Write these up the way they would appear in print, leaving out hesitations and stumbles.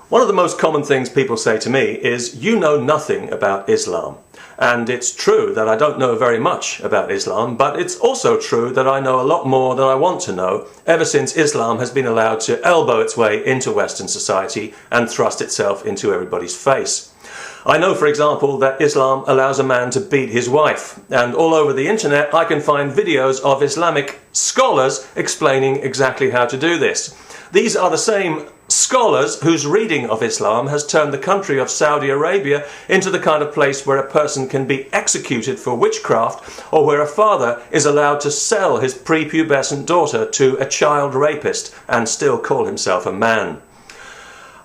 One of the most common things people say to me is, you know nothing about Islam. And it's true that I don't know very much about Islam, but it's also true that I know a lot more than I want to know ever since Islam has been allowed to elbow its way into Western society and thrust itself into everybody's face. I know, for example, that Islam allows a man to beat his wife, and all over the internet I can find videos of Islamic scholars explaining exactly how to do this. These are the same scholars whose reading of Islam has turned the country of Saudi Arabia into the kind of place where a person can be executed for witchcraft, or where a father is allowed to sell his prepubescent daughter to a child rapist and still call himself a man.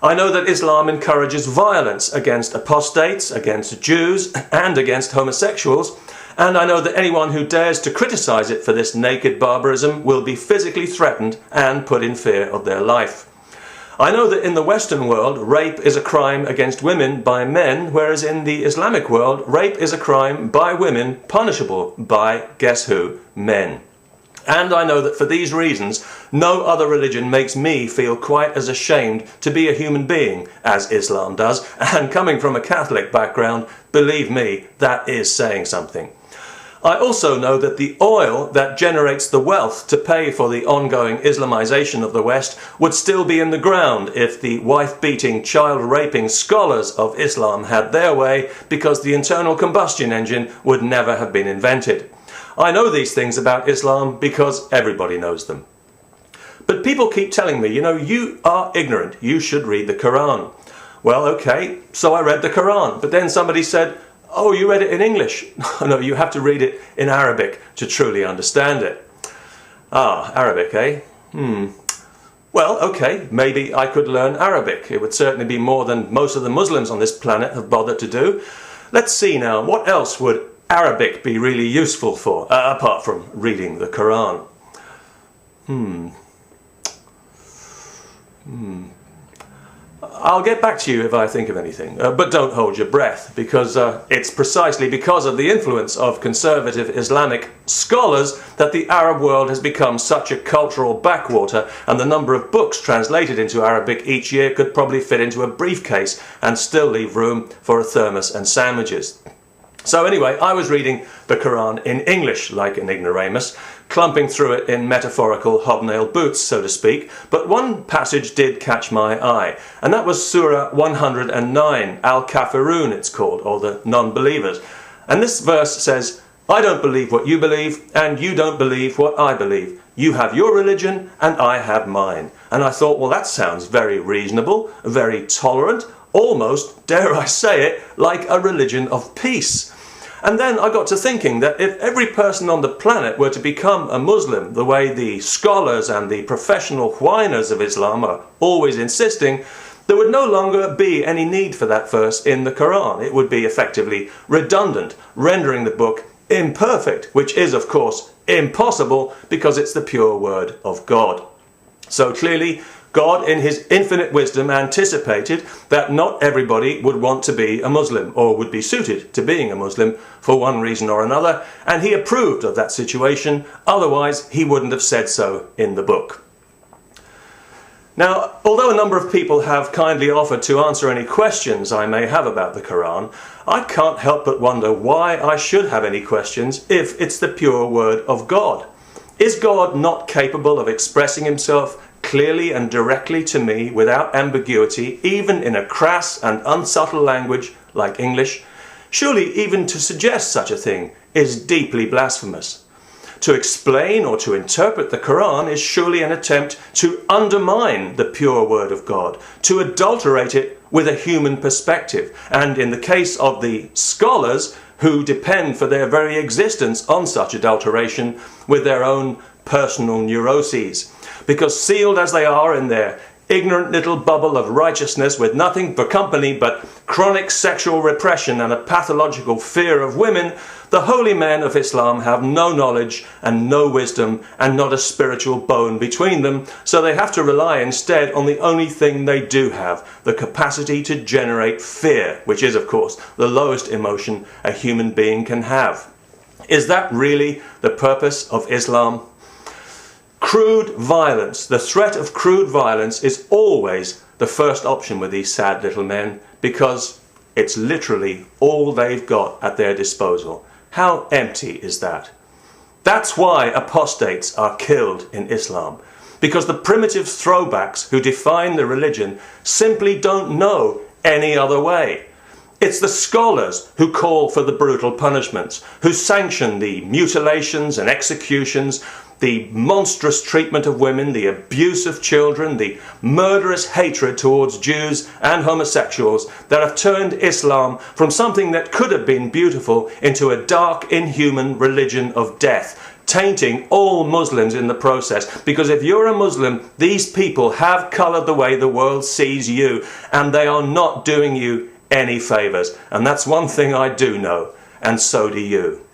I know that Islam encourages violence against apostates, against Jews, and against homosexuals, and I know that anyone who dares to criticize it for this naked barbarism will be physically threatened and put in fear of their life. I know that in the Western world, rape is a crime against women by men, whereas in the Islamic world, rape is a crime by women punishable by, guess who, men. And I know that for these reasons, no other religion makes me feel quite as ashamed to be a human being as Islam does, and coming from a Catholic background, believe me, that is saying something. I also know that the oil that generates the wealth to pay for the ongoing Islamization of the West would still be in the ground if the wife-beating, child-raping scholars of Islam had their way, because the internal combustion engine would never have been invented. I know these things about Islam because everybody knows them. But people keep telling me, you are ignorant, you should read the Quran. Well, okay, so I read the Quran, but then somebody said, oh, you read it in English. No, you have to read it in Arabic to truly understand it. Ah, Arabic, eh? Well, okay, maybe I could learn Arabic. It would certainly be more than most of the Muslims on this planet have bothered to do. Let's see now, what else would Arabic be really useful for, apart from reading the Quran? I'll get back to you if I think of anything, but don't hold your breath, because it's precisely because of the influence of conservative Islamic scholars that the Arab world has become such a cultural backwater, and the number of books translated into Arabic each year could probably fit into a briefcase and still leave room for a thermos and sandwiches. So anyway, I was reading the Quran in English like an ignoramus, clumping through it in metaphorical hobnail boots, so to speak, but one passage did catch my eye, and that was Surah 109, Al-Kafirun it's called, or the non-believers. And this verse says, I don't believe what you believe, and you don't believe what I believe. You have your religion, and I have mine. And I thought, well, that sounds very reasonable, very tolerant, almost, dare I say it, like a religion of peace. And then I got to thinking that if every person on the planet were to become a Muslim, the way the scholars and the professional whiners of Islam are always insisting, there would no longer be any need for that verse in the Quran. It would be effectively redundant, rendering the book imperfect, which is, of course, impossible because it's the pure word of God. So clearly, God, in his infinite wisdom, anticipated that not everybody would want to be a Muslim, or would be suited to being a Muslim for one reason or another, and he approved of that situation, otherwise he wouldn't have said so in the book. Now, although a number of people have kindly offered to answer any questions I may have about the Quran, I can't help but wonder why I should have any questions if it's the pure word of God. Is God not capable of expressing himself clearly and directly to me without ambiguity, even in a crass and unsubtle language like English? Surely even to suggest such a thing is deeply blasphemous. To explain or to interpret the Quran is surely an attempt to undermine the pure word of God, to adulterate it with a human perspective, and in the case of the scholars who depend for their very existence on such adulteration, with their own personal neuroses. Because sealed as they are in their ignorant little bubble of righteousness with nothing for company but chronic sexual repression and a pathological fear of women, the holy men of Islam have no knowledge and no wisdom and not a spiritual bone between them, so they have to rely instead on the only thing they do have, the capacity to generate fear, which is, of course, the lowest emotion a human being can have. Is that really the purpose of Islam? Crude violence, the threat of crude violence is always the first option with these sad little men, because it's literally all they've got at their disposal. How empty is that? That's why apostates are killed in Islam, because the primitive throwbacks who define the religion simply don't know any other way. It's the scholars who call for the brutal punishments, who sanction the mutilations and executions, the monstrous treatment of women, the abuse of children, the murderous hatred towards Jews and homosexuals that have turned Islam from something that could have been beautiful into a dark, inhuman religion of death, tainting all Muslims in the process. Because if you're a Muslim, these people have coloured the way the world sees you, and they are not doing you any favours. And that's one thing I do know, and so do you.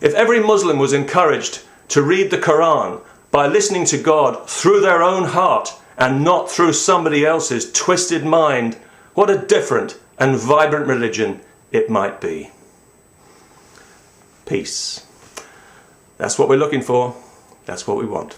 If every Muslim was encouraged to read the Quran by listening to God through their own heart and not through somebody else's twisted mind, what a different and vibrant religion it might be. Peace. That's what we're looking for. That's what we want.